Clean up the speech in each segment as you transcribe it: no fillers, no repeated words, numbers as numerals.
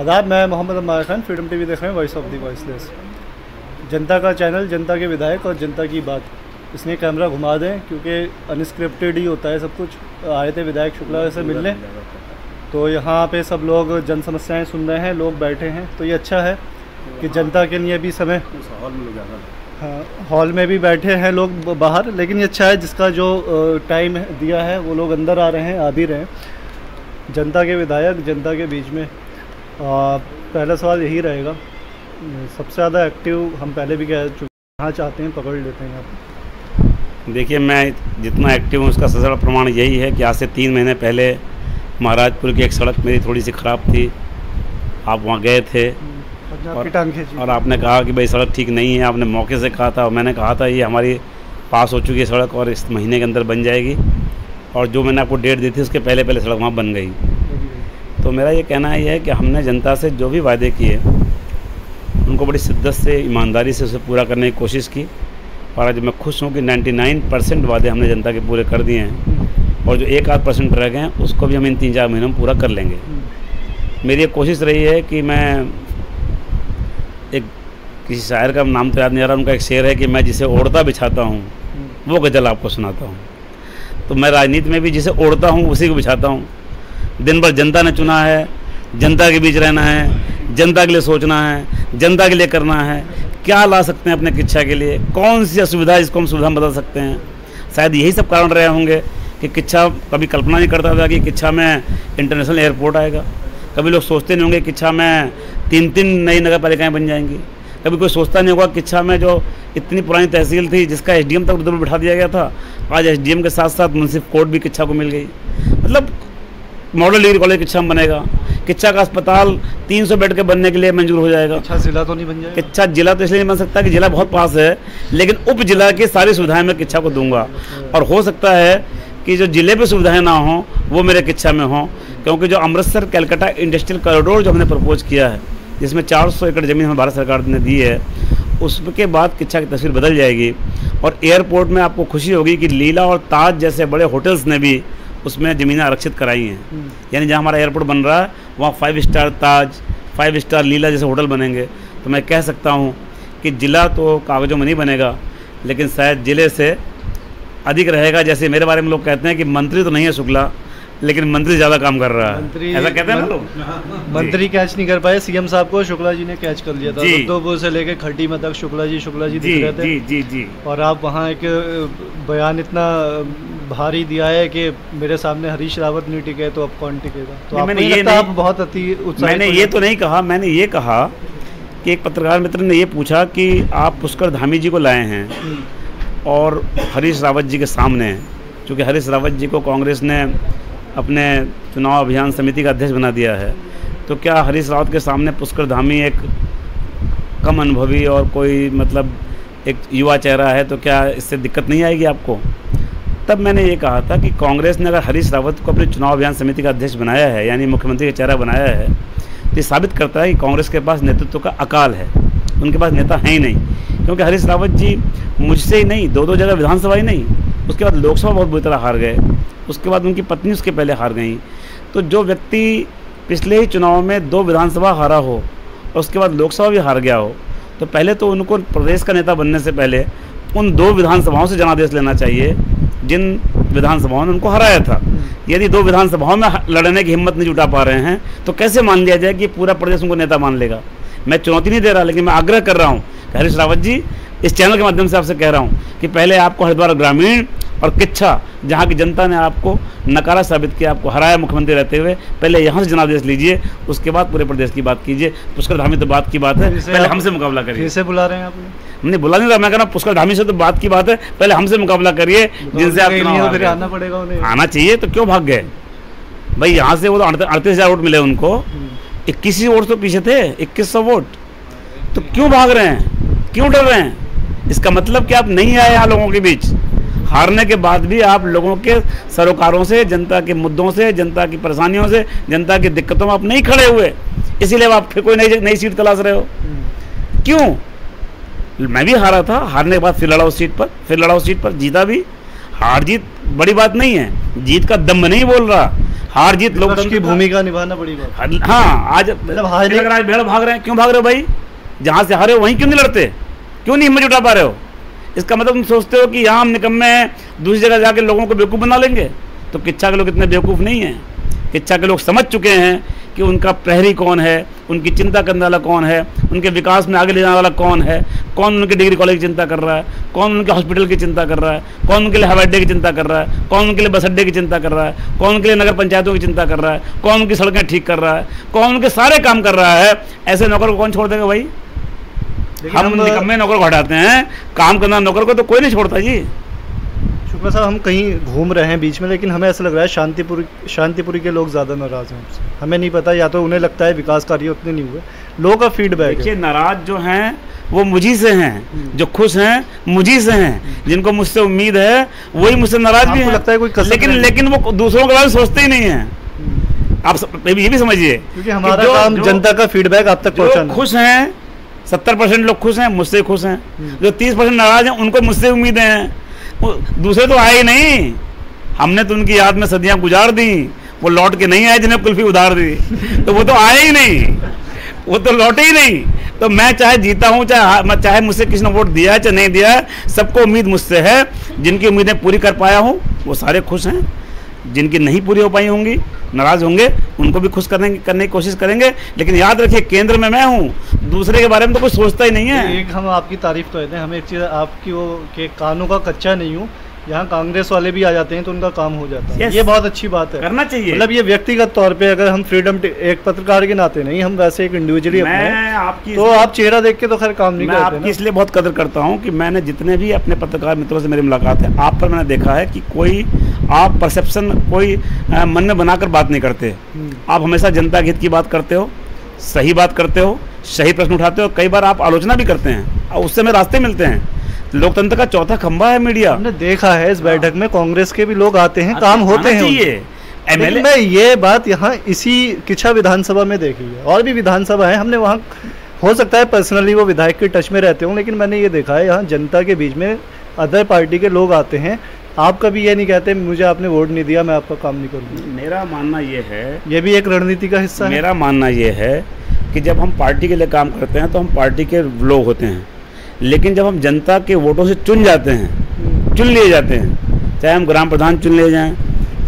आदाब, मैं Mohammad Ammar Khan, freedom TV देख रहे हैं, वॉइस ऑफ द वॉइसलेस। जनता का चैनल, जनता के विधायक और जनता की बात। इसमें कैमरा घुमा दें क्योंकि अनस्क्रिप्टेड ही होता है सब कुछ। आए थे विधायक शुक्ला से मिलने, तो यहाँ पे सब लोग जन समस्याएं सुन रहे हैं, लोग बैठे हैं, तो ये अच्छा है कि जनता के लिए भी समय। हाँ, हॉल में भी बैठे हैं लोग बाहर, लेकिन ये अच्छा है जिसका जो टाइम दिया है वो लोग अंदर आ रहे हैं, आ भी रहे हैं। जनता के विधायक, जनता के बीच में पहला सवाल यही रहेगा, सबसे ज़्यादा एक्टिव हम पहले भी कह चुके, कहाँ चाहते हैं पकड़ लेते हैं आप। देखिए, मैं जितना एक्टिव हूँ उसका सबसे बड़ा प्रमाण यही है कि आज से 3 महीने पहले महाराजपुर की एक सड़क मेरी थोड़ी सी ख़राब थी, आप वहाँ गए थे और आपने कहा कि भाई सड़क ठीक नहीं है। आपने मौके से कहा था और मैंने कहा था ये हमारी पास हो चुकी है सड़क और इस महीने के अंदर बन जाएगी, और जो मैंने आपको डेट दी थी उसके पहले पहले सड़क वहाँ बन गई। तो मेरा ये कहना ये है कि हमने जनता से जो भी वायदे किए उनको बड़ी शिद्दत से, ईमानदारी से उसे पूरा करने की कोशिश की, और आज मैं खुश हूँ कि 99% वादे हमने जनता के पूरे कर दिए हैं, और जो 1-8% रह गए हैं उसको भी हम इन 3-4 महीनों में पूरा कर लेंगे। मेरी एक कोशिश रही है कि मैं एक किसी शायर का नाम तो याद नहीं आ रहा, उनका एक शेर है कि मैं जिसे ओढ़ता बिछाता हूँ वो गज़ल आपको सुनाता हूँ। तो मैं राजनीति में भी जिसे ओढ़ता हूँ उसी को बिछाता हूँ। दिन भर जनता ने चुना है, जनता के बीच रहना है, जनता के लिए सोचना है, जनता के लिए करना है। क्या ला सकते हैं अपने किच्छा के लिए, कौन सी असुविधा जिसको हम सुविधा बदल सकते हैं। शायद यही सब कारण रहे होंगे कि किच्छा कभी कल्पना नहीं करता था कि किच्छा में इंटरनेशनल एयरपोर्ट आएगा। कभी लोग सोचते नहीं होंगे किच्छा में 3-3 नई नगर पालिकाएँ बन जाएंगी। कभी कोई सोचता नहीं होगा किच्छा में जो इतनी पुरानी तहसील थी जिसका एसडीएम तक उधर बिठा दिया गया था, आज एसडीएम के साथ साथ मुंसिफ कोर्ट भी किच्छा को मिल गई। मतलब मॉडल डिग्री कॉलेज किच्छा में बनेगा, किच्छा का अस्पताल 300 बेड के बनने के लिए मंजूर हो जाएगा। किच्छा जिला तो नहीं बन जाएगा? किच्छा जिला तो इसलिए नहीं बन सकता कि जिला बहुत पास है, लेकिन उप जिला की सारी सुविधाएं मैं किच्छा को दूंगा। और हो सकता है कि जो जिले पे सुविधाएं ना हों वो मेरे किच्छा में हों, क्योंकि जो अमृतसर कलकत्ता इंडस्ट्रियल कॉरिडोर जो हमने प्रपोज किया है, जिसमें 400 एकड़ ज़मीन हमें भारत सरकार ने दी है, उसके बाद किच्छा की तस्वीर बदल जाएगी। और एयरपोर्ट में आपको खुशी होगी कि लीला और ताज जैसे बड़े होटल्स ने भी उसमें ज़मीनें आरक्षित कराई हैं। यानी जहाँ हमारा एयरपोर्ट बन रहा है वहाँ 5 स्टार ताज, 5 स्टार लीला जैसे होटल बनेंगे। तो मैं कह सकता हूँ कि ज़िला तो कागज़ों में नहीं बनेगा, लेकिन शायद ज़िले से अधिक रहेगा। जैसे मेरे बारे में लोग कहते हैं कि मंत्री तो नहीं है शुक्ला, लेकिन मंत्री ज़्यादा काम कर रहा है, ऐसा कहते हैं ना लोग। मंत्री कैच नहीं कर पाए, सीएम साहब को शुक्ला जी ने कैच कर लिया था। रुद्रपुर से लेकर खड्डी में तक शुक्ला जी दिख रहे थे। जी जी जी। और आप वहाँ एक बयान इतना भारी दिया है कि मेरे सामने हरीश रावत नहीं टिके तो अब कौन टिकेगा। तो आपको नहीं लगता आप बहुत अति उत्साहित? मैंने ये तो नहीं कहा, मैंने ये कहा कि एक पत्रकार मित्र ने ये पूछा कि आप पुष्कर धामी जी को लाए हैं और हरीश रावत जी के सामने हैं, क्योंकि हरीश रावत जी को कांग्रेस ने अपने चुनाव अभियान समिति का अध्यक्ष बना दिया है, तो क्या हरीश रावत के सामने पुष्कर धामी एक कम अनुभवी और कोई मतलब एक युवा चेहरा है, तो क्या इससे दिक्कत नहीं आएगी आपको? तब मैंने ये कहा था कि कांग्रेस ने अगर हरीश रावत को अपनी चुनाव अभियान समिति का अध्यक्ष बनाया है, यानी मुख्यमंत्री का चेहरा बनाया है, तो ये साबित करता है कि कांग्रेस के पास नेतृत्व का अकाल है, उनके पास नेता है ही नहीं। क्योंकि हरीश रावत जी मुझसे ही नहीं, 2-2 जगह विधानसभा ही नहीं, उसके बाद लोकसभा बहुत बुरी तरह हार गए, उसके बाद उनकी पत्नी उसके पहले हार गई। तो जो व्यक्ति पिछले ही चुनाव में 2 विधानसभा हारा हो और उसके बाद लोकसभा भी हार गया हो, तो पहले तो उनको प्रदेश का नेता बनने से पहले उन 2 विधानसभाओं से जनादेश लेना चाहिए जिन विधानसभाओं ने उनको हराया था। यदि 2 विधानसभाओं में लड़ने की हिम्मत नहीं जुटा पा रहे हैं तो कैसे मान लिया जाए कि पूरा प्रदेश उनको नेता मान लेगा? मैं चुनौती नहीं दे रहा, लेकिन मैं आग्रह कर रहा हूँ कि हरीश रावत जी, इस चैनल के माध्यम से आपसे कह रहा हूँ कि पहले आपको हरिद्वार ग्रामीण और किच्छा, जहाँ की जनता ने आपको नकारा साबित किया, आपको हराया मुख्यमंत्री रहते हुए, पहले यहाँ से जनादेश लीजिए, उसके बाद पूरे प्रदेश की बात कीजिए। पुष्कर धामी तो बात की बात है, पहले हमसे मुकाबला करिए। फिर से बुला रहे हैं आप? हमने बुला नहीं रहा, मैं कह रहा पुष्कर धामी से तो बात की बात है, पहले हमसे मुकाबला करिए, जिनसे आप आना पड़ेगा, उन्हें आना चाहिए। तो क्यों भाग गए भाई? यहाँ से वो तो 38,000 वोट मिले उनको, 21 वोट तो पीछे थे, 2100 वोट। तो क्यों भाग रहे हैं, क्यों डर रहे हैं? इसका मतलब कि आप नहीं आए यहाँ लोगों के बीच। हारने के बाद भी आप लोगों के सरोकारों से, जनता के मुद्दों से, जनता की परेशानियों से, जनता की दिक्कतों में आप नहीं खड़े हुए, इसीलिए आप फिर कोई नई सीट तलाश रहे हो। क्यों? मैं भी हारा था, हारने के बाद फिर लड़ा उस सीट पर, जीता भी। हार जीत बड़ी बात नहीं है, जीत का दम नहीं बोल रहा, हार जीत लोकतंत्र की भूमिका निभाना बड़ी बात। हाँ, आज भेड़ भाग रहे हैं, क्यों भाग रहे हो भाई? जहाँ से हारे हो वहीं क्यों नहीं लड़ते? क्यों नहीं हिम्मत जुटा पा रहे हो? इसका मतलब तुम सोचते हो कि यहाँ हम निकम्मे हैं, दूसरी जगह जाके लोगों को बेवकूफ़ बना लेंगे। तो किच्छा के लोग इतने बेवकूफ़ नहीं हैं। किच्छा के लोग समझ चुके हैं कि उनका प्रहरी कौन है, उनकी चिंता करने वाला कौन है, उनके विकास में आगे ले जाने वाला कौन है, कौन उनके डिग्री कॉलेज की चिंता कर रहा है, कौन उनके हॉस्पिटल की चिंता कर रहा है, कौन उनके लिए हवाई अड्डे की चिंता कर रहा है, कौन उनके लिए बस अड्डे की चिंता कर रहा है, कौन उनके लिए नगर पंचायतों की चिंता कर रहा है, कौन उनकी सड़कें ठीक कर रहा है, कौन उनके सारे काम कर रहा है। ऐसे नौकर को कौन छोड़ देगा भाई? हम निकम्मे नौकर को हटाते हैं, काम करना नौकर को तो कोई नहीं छोड़ता जी। शुक्ला साहब, हम कहीं घूम रहे हैं बीच में, लेकिन हमें ऐसा लग रहा है शांतिपुरी के लोग ज़्यादा नाराज़ हैं हमसे। हमें नहीं पता, या तो उन्हें लगता है विकास कार्य उतने नहीं हुए, लोगों का फीडबैक। देखिए, नाराज जो हैं वो मुझी से हैं, जो खुश हैं मुझी से हैं, जिनको मुझसे उम्मीद है वही मुझसे नाराज भी हैं। लगता है कोई लेकिन वो दूसरों के बारे में सोचते ही नहीं हैं। आप ये भी समझिए, क्योंकि हमारा काम जनता का फीडबैक आप तक पहुँचाना। खुश हैं 70% लोग खुश हैं, मुझसे खुश हैं। जो 30% नाराज हैं उनको मुझसे उम्मीदें हैं। दूसरे तो आए ही नहीं, हमने तो उनकी याद में सदियां गुजार दी, वो लौट के नहीं आए जिन्हें कुल्फी उधार दी, तो वो तो आए ही नहीं, वो तो लौटे ही नहीं। तो मैं चाहे जीता हूँ चाहे मुझसे किसी ने वोट दिया है चाहे नहीं दिया है, सबको उम्मीद मुझसे है। जिनकी उम्मीदें पूरी कर पाया हूँ वो सारे खुश हैं, जिनकी नहीं पूरी हो पाई होंगी, नाराज होंगे, उनको भी खुश करने की कोशिश करेंगे। लेकिन याद रखिए, केंद्र में मैं हूँ, दूसरे के बारे में तो कुछ सोचता ही नहीं है। एक हम आपकी तारीफ तो देते हैं, हमें एक चीज़ आपकी वो के कानों का कच्चा नहीं हूँ, यहाँ कांग्रेस वाले भी आ जाते हैं तो उनका काम हो जाता है। ये बहुत अच्छी बात है, करना चाहिए। मतलब ये व्यक्तिगत तौर पे अगर हम फ्रीडम, एक पत्रकार के नाते नहीं, हम वैसे एक इंडिविजुअली अपने, तो आप चेहरा देख के तो खैर काम नहीं करते। मैं आपकी इसलिए बहुत कदर करता हूँ कि मैंने जितने भी अपने पत्रकार मित्रों से मेरी मुलाकात है, आप पर मैंने देखा है कि कोई आप परसेप्शन कोई मन में बनाकर बात नहीं करते। आप हमेशा जनता के हित की बात करते हो, सही बात करते हो, सही प्रश्न उठाते हो। कई बार आप आलोचना भी करते हैं और उससे हमें रास्ते मिलते हैं। लोकतंत्र का चौथा खंभा है मीडिया। हमने देखा है इस बैठक में कांग्रेस के भी लोग आते हैं, काम होते हैं। लेकिन मैं ये बात यहाँ इसी किच्छा विधानसभा में देखी है, और भी विधानसभा है, हमने वहाँ हो सकता है पर्सनली वो विधायक के टच में रहते हों, लेकिन मैंने ये देखा है यहाँ जनता के बीच में अदर पार्टी के लोग आते हैं। आप कभी ये नहीं कहते मुझे आपने वोट नहीं दिया, मैं आपका काम नहीं करूँगा। मेरा मानना ये है, ये भी एक रणनीति का हिस्सा है। मेरा मानना ये है कि जब हम पार्टी के लिए काम करते हैं तो हम पार्टी के लोग होते हैं, लेकिन जब हम जनता के वोटों से चुन जाते हैं, चुन लिए जाते हैं, चाहे हम ग्राम प्रधान चुन लिए जाएं,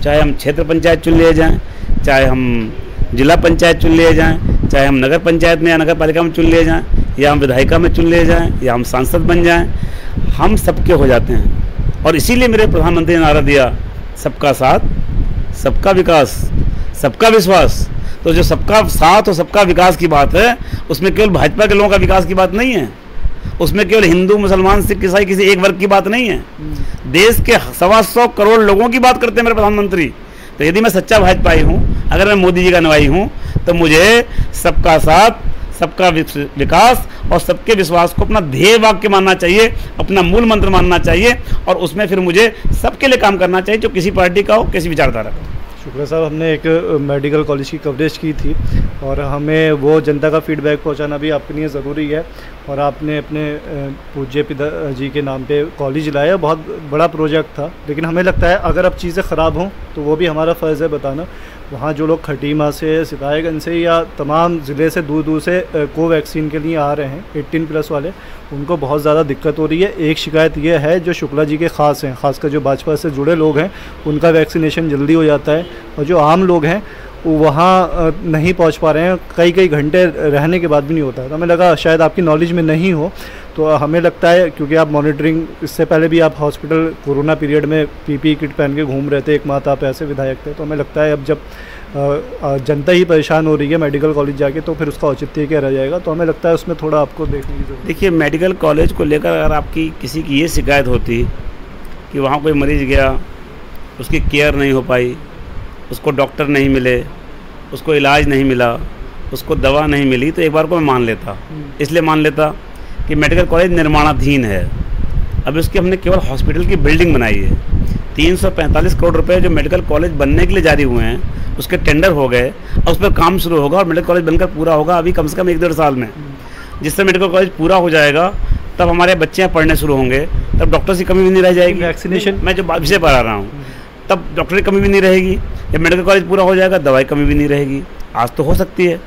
चाहे हम क्षेत्र पंचायत चुन लिए जाएं, चाहे हम जिला पंचायत चुन लिए जाएं, चाहे हम नगर पंचायत में या नगर पालिका में चुन लिए जाएं, या हम विधायिका में चुन लिए जाएं, या हम सांसद बन जाएं, हम सबके हो जाते हैं। और इसीलिए मेरे प्रधानमंत्री ने नारा दिया, सबका साथ, सबका विकास, सबका विश्वास। तो जो सबका साथ और सबका विकास की बात है, उसमें केवल भाजपा के लोगों का विकास की बात नहीं है, उसमें केवल हिंदू मुसलमान सिख ईसाई किसी एक वर्ग की बात नहीं है। देश के 125 करोड़ लोगों की बात करते हैं मेरे प्रधानमंत्री। तो यदि मैं सच्चा भाजपाई हूँ, अगर मैं मोदी जी का अनुयायी हूँ, तो मुझे सबका साथ, सबका विकास और सबके विश्वास को अपना ध्येय वाक्य मानना चाहिए, अपना मूल मंत्र मानना चाहिए, और उसमें फिर मुझे सबके लिए काम करना चाहिए, जो किसी पार्टी का हो, किसी विचारधारा का। शुक्ला साहब, हमने एक मेडिकल कॉलेज की कवरेज की थी, और हमें वो जनता का फीडबैक पहुंचाना भी आपके लिए ज़रूरी है। और आपने अपने पूज्य पिताजी के नाम पे कॉलेज लाया, बहुत बड़ा प्रोजेक्ट था, लेकिन हमें लगता है अगर अब चीज़ें ख़राब हों तो वो भी हमारा फ़र्ज़ है बताना। वहाँ जो लोग खटीमा से, सितायगंज से या तमाम ज़िले से दूर दूर से कोवैक्सीन के लिए आ रहे हैं 18+ वाले, उनको बहुत ज़्यादा दिक्कत हो रही है। एक शिकायत ये है जो शुक्ला जी के ख़ास हैं, ख़ासकर जो भाजपा से जुड़े लोग हैं, उनका वैक्सीनेशन जल्दी हो जाता है, और जो आम लोग हैं वो वहाँ नहीं पहुँच पा रहे हैं, कई घंटे रहने के बाद भी नहीं होता है। तो हमें लगा शायद आपकी नॉलेज में नहीं हो, तो हमें लगता है क्योंकि आप मॉनिटरिंग, इससे पहले भी आप हॉस्पिटल कोरोना पीरियड में PPE किट पहन के घूम रहे थे, एक माह आप ऐसे विधायक थे, तो हमें लगता है अब जब जनता ही परेशान हो रही है मेडिकल कॉलेज जाके, तो फिर उसका औचित्य क्या रह जाएगा। तो हमें लगता है उसमें थोड़ा आपको देखने की जरूरत है। देखिए, मेडिकल कॉलेज को लेकर अगर आपकी किसी की ये शिकायत होती कि वहाँ कोई मरीज़ गया, उसकी केयर नहीं हो पाई, उसको डॉक्टर नहीं मिले, उसको इलाज नहीं मिला, उसको दवा नहीं मिली, तो एक बार को मैं मान लेता। इसलिए मान लेता कि मेडिकल कॉलेज निर्माणाधीन है, अभी उसकी हमने केवल हॉस्पिटल की बिल्डिंग बनाई है। 345 करोड़ रुपए जो मेडिकल कॉलेज बनने के लिए जारी हुए हैं, उसके टेंडर हो गए और उस पर काम शुरू होगा, और मेडिकल कॉलेज बनकर पूरा होगा अभी कम से कम 1-1.5 साल में। जिससे मेडिकल कॉलेज पूरा हो जाएगा, तब हमारे बच्चे पढ़ने शुरू होंगे, तब डॉक्टर्स की कमी भी नहीं रह जाएगी। वैक्सीनेशन, मैं जो विषय पर आ रहा हूँ, तब डॉक्टर की कमी भी नहीं रहेगी। जब मेडिकल कॉलेज पूरा हो जाएगा दवाई कमी भी नहीं रहेगी। आज तो हो सकती है,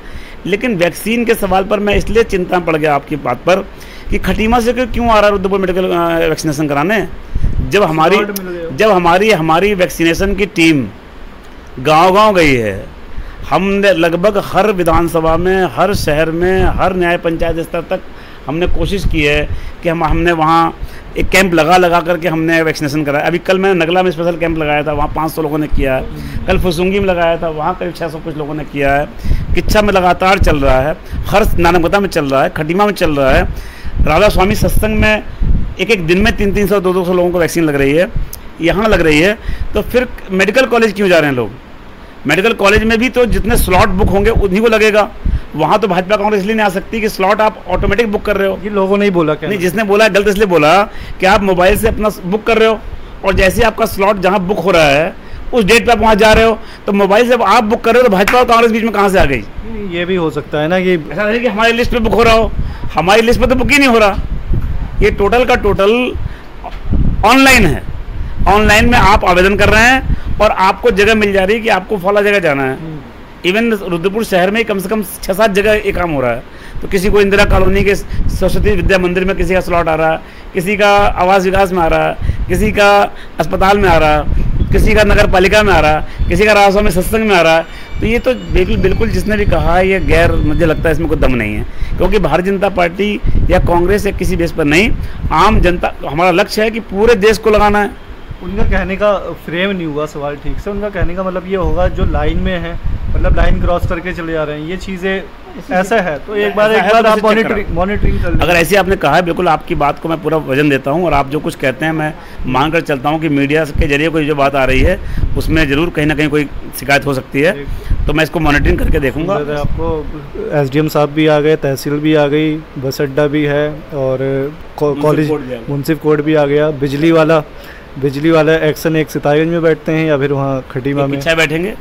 लेकिन वैक्सीन के सवाल पर मैं इसलिए चिंता में पड़ गया आपकी बात पर कि खटीमा से क्यों आ रहा है रुद्रपुर मेडिकल वैक्सीनेशन कराने, जब हमारी वैक्सीनेशन की टीम गांव-गांव गई है। हमने लगभग हर विधानसभा में, हर शहर में, हर न्याय पंचायत स्तर तक हमने कोशिश की है कि हमने वहाँ एक कैंप लगा करके हमने वैक्सीनेशन कराया। अभी कल मैंने नगला में स्पेशल कैंप लगाया था, वहाँ 500 लोगों ने किया है। कल फुसुंगी में लगाया था, वहाँ करीब 600 कुछ लोगों ने किया है। किच्छा में लगातार चल रहा है, हर नानकता में चल रहा है, खटीमा में चल रहा है, राधा स्वामी सत्संग में एक दिन में 300-300, 200 लोगों को वैक्सीन लग रही है, यहाँ लग रही है। तो फिर मेडिकल कॉलेज क्यों जा रहे हैं लोग? मेडिकल कॉलेज में भी तो जितने स्लॉट बुक होंगे उन्हीं को लगेगा। वहाँ तो भाजपा कांग्रेस इसलिए नहीं आ सकती कि स्लॉट आप ऑटोमेटिक बुक कर रहे हो। ये लोगों ने ही बोला क्या? नहीं, जिसने बोला गलत इसलिए बोला कि आप मोबाइल से अपना बुक कर रहे हो और जैसे आपका स्लॉट जहाँ बुक हो रहा है उस डेट पे आप वहाँ जा रहे हो, तो मोबाइल से आप बुक कर रहे हो तो भाजपा और कांग्रेस बीच में कहाँ से आ गई? ये भी हो सकता है ना कि ऐसा नहीं कि हमारी लिस्ट पे बुक हो रहा हो, हमारी लिस्ट पे तो बुक ही नहीं हो रहा। ये टोटल का टोटल ऑनलाइन है। ऑनलाइन में आप आवेदन कर रहे हैं और आपको जगह मिल जा रही है कि आपको फला जगह जाना है। इवन रुद्रपुर शहर में कम से कम 6-7 जगह ये काम हो रहा है। तो किसी को इंदिरा कॉलोनी के सरस्वती विद्या मंदिर में किसी का स्लॉट आ रहा है, किसी का आवास विकास में आ रहा है, किसी का अस्पताल में आ रहा है, किसी का नगर पालिका में आ रहा है, किसी का राधा स्वामी सत्संग में आ रहा है। तो ये तो बिल्कुल जिसने भी कहा है ये गैर, मुझे लगता है इसमें कोई दम नहीं है, क्योंकि भारतीय जनता पार्टी या कांग्रेस या किसी बेस पर नहीं, आम जनता, हमारा लक्ष्य है कि पूरे देश को लगाना है। उनका कहने का फ्रेम नहीं हुआ सवाल ठीक से। उनका कहने का मतलब ये होगा जो लाइन में है, मतलब लाइन क्रॉस करके चले जा रहे हैं, ये चीज़ें ऐसा है तो एक बार आप मॉनिटरिंग कर लें। अगर ऐसे आपने कहा है, बिल्कुल आपकी बात को मैं पूरा वजन देता हूँ और आप जो कुछ कहते हैं मैं मान कर चलता हूँ कि मीडिया के जरिए कोई जो बात आ रही है उसमें ज़रूर कहीं ना कहीं कोई शिकायत हो सकती है, तो मैं इसको मॉनिटरिंग करके देखूंगा। आपको SDM साहब भी आ गए, तहसील भी आ गई, बस अड्डा भी है और कॉलेज मुंसिफ कोर्ट भी आ गया। बिजली वाला एक्शन एक सितारगंज में बैठते हैं या फिर वहाँ खटीमा में बैठेंगे।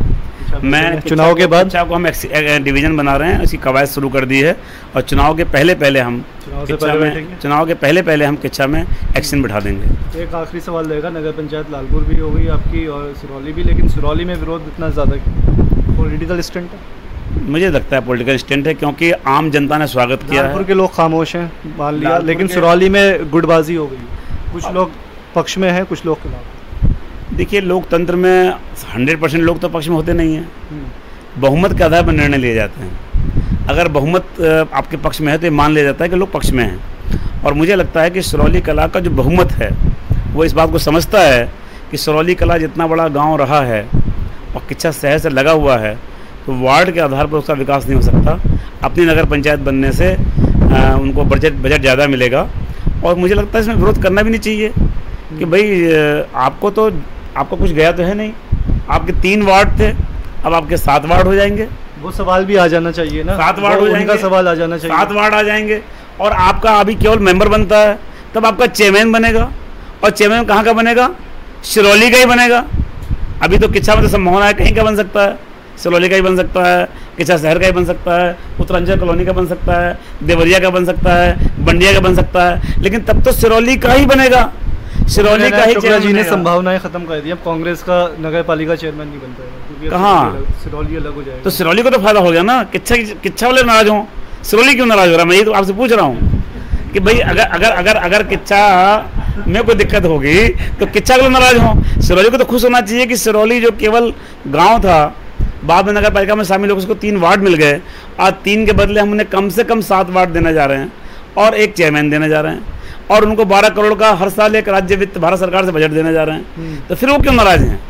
मैं चुनाव के बाद को हम डिवीज़न बना रहे हैं, इसकी कवायद शुरू कर दी है और चुनाव के पहले हम किच्छा में एक्शन बिठा देंगे। एक आखिरी सवाल रहेगा, नगर पंचायत लालपुर भी हो गई आपकी और सिरौली भी, लेकिन सिरौली में विरोध इतना ज़्यादा पॉलिटिकल स्टंट है? मुझे लगता है पॉलिटिकल स्टंट है, क्योंकि आम जनता ने स्वागत किया है। लालपुर के लोग खामोश हैं मान लिया, लेकिन सिरौली में गुटबाजी हो गई, कुछ लोग पक्ष में हैं, कुछ लोग खिलाफ। देखिए, लोकतंत्र में 100% लोग तो पक्ष में होते नहीं हैं, बहुमत के आधार पर निर्णय लिए जाते हैं। अगर बहुमत आपके पक्ष में है तो ये मान लिया जाता है कि लोग पक्ष में हैं। और मुझे लगता है कि सिरौली कला का जो बहुमत है वो इस बात को समझता है कि सिरौली कला जितना बड़ा गांव रहा है और किच्छा शहर से लगा हुआ है, तो वार्ड के आधार पर उसका विकास नहीं हो सकता। अपनी नगर पंचायत बनने से उनको बजट ज़्यादा मिलेगा और मुझे लगता है इसमें विरोध करना भी नहीं चाहिए कि भाई आपको कुछ गया तो है नहीं। आपके 3 वार्ड थे, अब आपके 7 वार्ड हो जाएंगे। वो सवाल भी आ जाना चाहिए ना, 7 वार्ड हो जाएंगे, सवाल आ जाना चाहिए, 7 वार्ड आ जाएंगे। और आपका अभी केवल मेंबर बनता है, तब आपका चेयरमैन बनेगा, और चेयरमैन कहाँ का बनेगा? सिरौली का ही बनेगा। अभी तो किच्छा में तो संभावना है कहीं का बन सकता है, सिरौली का ही बन सकता है, किच्छा शहर का ही बन सकता है, उत्तरांचल कॉलोनी का बन सकता है, देवरिया का बन सकता है, बंडिया का बन सकता है, लेकिन तब तो सिरौली का ही बनेगा। सिरौली का ही चेयरमैन जी ने संभावनाएं खत्म कर दी। अब कांग्रेस का नगर पालिका चेयरमैन नहीं बनता है, क्योंकि कहाँ सिरौली अलग हो जाएगा। तो सिरौली को तो फायदा हो गया ना। किच्छा वाले नाराज हों, सिरौली क्यों नाराज हो रहा है? मैं ये तो आपसे पूछ रहा हूँ कि भाई अगर किच्छा में कोई दिक्कत होगी तो किच्छा के लोग नाराज हों। सिरौली को तो खुश होना चाहिए कि सिरौली जो केवल गाँव था, बाद में नगर पालिका में शामिल होकर उसको 3 वार्ड मिल गए। आज 3 के बदले हम उन्हें कम से कम 7 वार्ड देने जा रहे हैं और 1 चेयरमैन देने जा रहे हैं, और उनको 12 करोड़ का हर साल एक राज्य वित्त भारत सरकार से बजट देने जा रहे हैं। तो फिर वो क्यों नाराज हैं?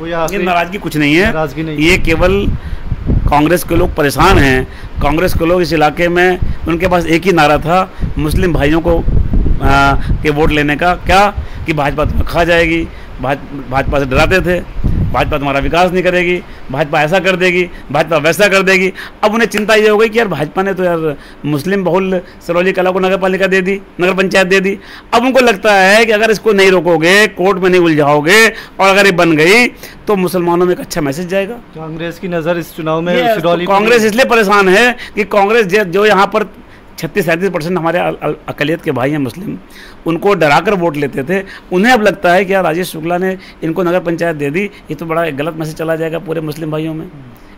ये नाराजगी कुछ नहीं है, ये केवल कांग्रेस के लोग परेशान हैं। कांग्रेस के लोग इस इलाके में, उनके पास एक ही नारा था मुस्लिम भाइयों को के वोट लेने का, क्या कि भाजपा तुम्हें खा जाएगी, भाजपा से डराते थे, भाजपा तुम्हारा विकास नहीं करेगी, भाजपा ऐसा कर देगी, भाजपा वैसा कर देगी। अब उन्हें चिंता ये हो गई कि यार भाजपा ने तो यार मुस्लिम बहुल सिरौली कला को नगर पालिका दे दी, नगर पंचायत दे दी। अब उनको लगता है कि अगर इसको नहीं रोकोगे, कोर्ट में नहीं उलझाओगे और अगर ये बन गई तो मुसलमानों में एक अच्छा मैसेज जाएगा। कांग्रेस की नज़र इस चुनाव में सिरौली, कांग्रेस इसलिए परेशान है कि कांग्रेस जो यहाँ पर 36-37% हमारे अक़लियत के भाई हैं मुस्लिम, उनको डराकर वोट लेते थे। उन्हें अब लगता है कि यार राजेश शुक्ला ने इनको नगर पंचायत दे दी, ये तो बड़ा गलत मैसेज चला जाएगा पूरे मुस्लिम भाइयों में,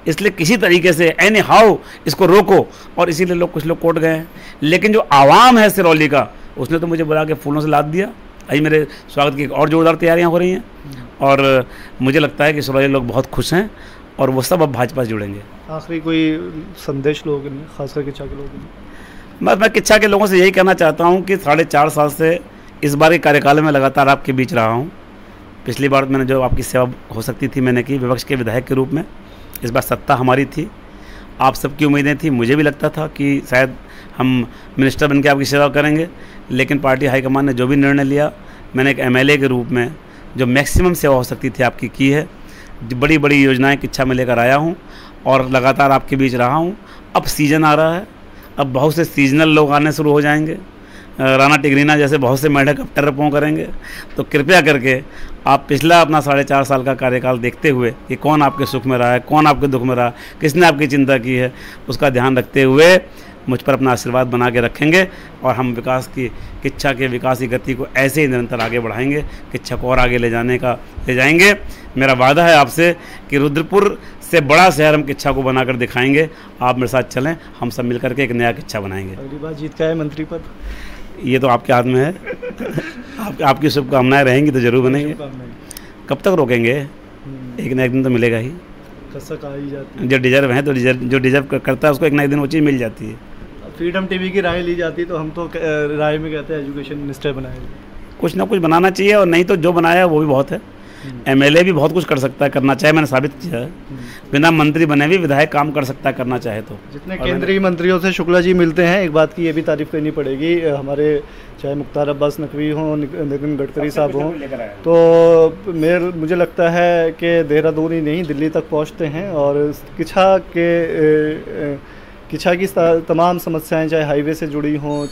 इसलिए किसी तरीके से एनी हाउ इसको रोको, और इसीलिए कुछ लोग कोर्ट गए हैं। लेकिन जो आवाम है सिरौली का, उसने तो मुझे बुला के फूलों से लाद दिया। अभी मेरे स्वागत की और जोरदार तैयारियां हो रही हैं, और मुझे लगता है कि सिरौली लोग बहुत खुश हैं और वो सब अब भाजपा से जुड़ेंगे। आखिरी कोई संदेश लोगों के लिए, खासकर किच्छा के लोगों के लिए? मैं किच्छा के लोगों से यही कहना चाहता हूँ कि 4.5 साल से इस बार के कार्यकाल में लगातार आपके बीच रहा हूँ। पिछली बार मैंने जो आपकी सेवा हो सकती थी मैंने की विपक्ष के विधायक के रूप में। इस बार सत्ता हमारी थी, आप सबकी उम्मीदें थी, मुझे भी लगता था कि शायद हम मिनिस्टर बन के आपकी सेवा करेंगे, लेकिन पार्टी हाईकमान ने जो भी निर्णय लिया, मैंने एक MLA के रूप में जो मैक्सिमम सेवा हो सकती थी आपकी की है। बड़ी बड़ी योजनाएं किच्छा में लेकर आया हूं और लगातार आपके बीच रहा हूं। अब सीज़न आ रहा है, अब बहुत से सीजनल लोग आने शुरू हो जाएंगे, राणा टिगरीना जैसे बहुत से मेढक अब टेरपों करेंगे। तो कृपया करके आप पिछला अपना 4.5 साल का कार्यकाल देखते हुए कि कौन आपके सुख में रहा है, कौन आपके दुख में रहा, किसने आपकी चिंता की है, उसका ध्यान रखते हुए मुझ पर अपना आशीर्वाद बना के रखेंगे और हम विकास की किच्छा के विकास की गति को ऐसे ही निरंतर आगे बढ़ाएंगे, किच्छा को और आगे ले जाएंगे। मेरा वादा है आपसे कि रुद्रपुर से बड़ा शहर हम किच्छा को बनाकर दिखाएंगे। आप मेरे साथ चलें, हम सब मिलकर के एक नया किच्छा बनाएंगे। अगली बार जीत का है मंत्री पद, ये तो आपके हाथ में है। आपकी शुभकामनाएं रहेंगी तो जरूर बनेंगे। कब तक रोकेंगे? एक ना एक दिन तो मिलेगा ही। कसक आ ही जाती है। जो डिजर्व है, तो जो डिजर्व करता है उसको एक ना एक दिन वो चीज़ मिल जाती है। फ्रीडम टीवी की राय ली जाती तो हम तो राय में कहते हैं एजुकेशन मिनिस्टर बनाए। कुछ ना कुछ बनाना चाहिए, और नहीं तो जो बनाया वो भी बहुत है। MLA भी बहुत कुछ कर सकता है, करना चाहे, मैंने साबित किया है। बिना मंत्री बने भी विधायक काम कर सकता है, करना चाहे तो। जितने केंद्रीय मंत्रियों से शुक्ला जी मिलते हैं, एक बात की ये भी तारीफ करनी पड़ेगी, हमारे चाहे मुख्तार अब्बास नकवी हों, नितिन गडकरी साहब हों, तो मुझे लगता है कि देहरादून ही नहीं दिल्ली तक पहुँचते हैं और किच्छा की तमाम समस्याएं, चाहे हाईवे से जुड़ी हों,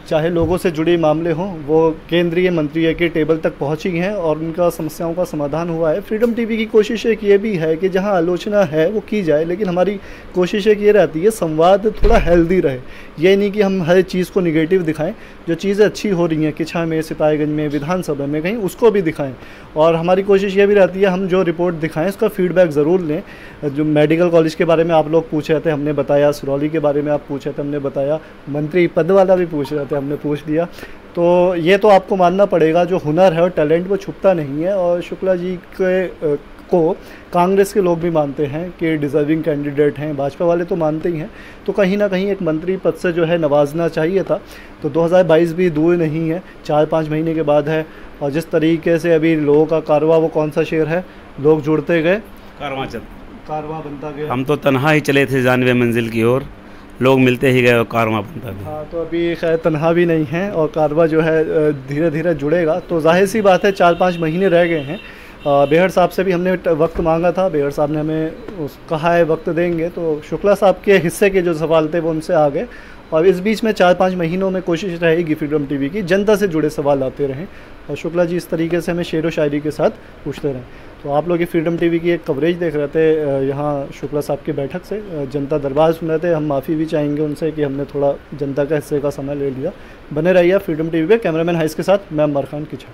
चाहे लोगों से जुड़े मामले हों, वो केंद्रीय मंत्री के टेबल तक पहुंची हैं और उनका समस्याओं का समाधान हुआ है। फ्रीडम टीवी की कोशिश एक ये भी है कि जहां आलोचना है वो की जाए, लेकिन हमारी कोशिश एक ये रहती है संवाद थोड़ा हेल्दी रहे। ये नहीं कि हम हर चीज़ को निगेटिव दिखाएं, जो चीज़ें अच्छी हो रही हैं किच्छा में, सिपाहीगंज में, विधानसभा में, कहीं उसको भी दिखाएं। और हमारी कोशिश ये भी रहती है हम जो रिपोर्ट दिखाएं उसका फीडबैक ज़रूर लें। जो मेडिकल कॉलेज के बारे में आप लोग पूछ रहे थे, हमने बताया। सिरौली के बारे में आप पूछ रहे थे, हमने बताया। मंत्री पद वाला भी पूछ रहे थे, हमने पूछ दिया। तो ये तो आपको मानना पड़ेगा, जो हुनर है और टैलेंट वो छुपता नहीं है। और शुक्ला जी को कांग्रेस के लोग भी मानते हैं कि डिज़र्विंग कैंडिडेट हैं, भाजपा वाले तो मानते ही हैं। तो कहीं ना कहीं एक मंत्री पद से जो है नवाजना चाहिए था। तो 2022 भी दूर नहीं है, 4-5 महीने के बाद है। और जिस तरीके से अभी लोगों का कारवां, वो कौन सा शेर है, लोग जुड़ते गए, कारवां बनता गया। हम तो तन्हा ही चले थे जानवे मंजिल की ओर, लोग मिलते ही गए और कारवां बनता गया। हाँ, तो अभी खैर तन्हा भी नहीं है और कारवां जो है धीरे धीरे जुड़ेगा। तो जाहिर सी बात है 4-5 महीने रह गए हैं। बेहड़ साहब से भी हमने वक्त मांगा था, बेहड़ साहब ने हमें कहा है वक्त देंगे। तो शुक्ला साहब के हिस्से के जो सवाल थे वो उनसे आ गए। और इस बीच में 4-5 महीनों में कोशिश रहेगी फ्रीडम टीवी की जनता से जुड़े सवाल आते रहें और शुक्ला जी इस तरीके से हमें शेर व शायरी के साथ पूछते रहें। तो आप लोग ये फ्रीडम टीवी की एक कवरेज देख रहे थे यहाँ शुक्ला साहब की बैठक से, जनता दरबार सुन रहे थे। हम माफ़ी भी चाहेंगे उनसे कि हमने थोड़ा जनता का हिस्से का समय ले लिया। बने रहिए फ्रीडम टीवी पे। कैमरामैन हाइस के साथ मैं अमर खान किच्छा।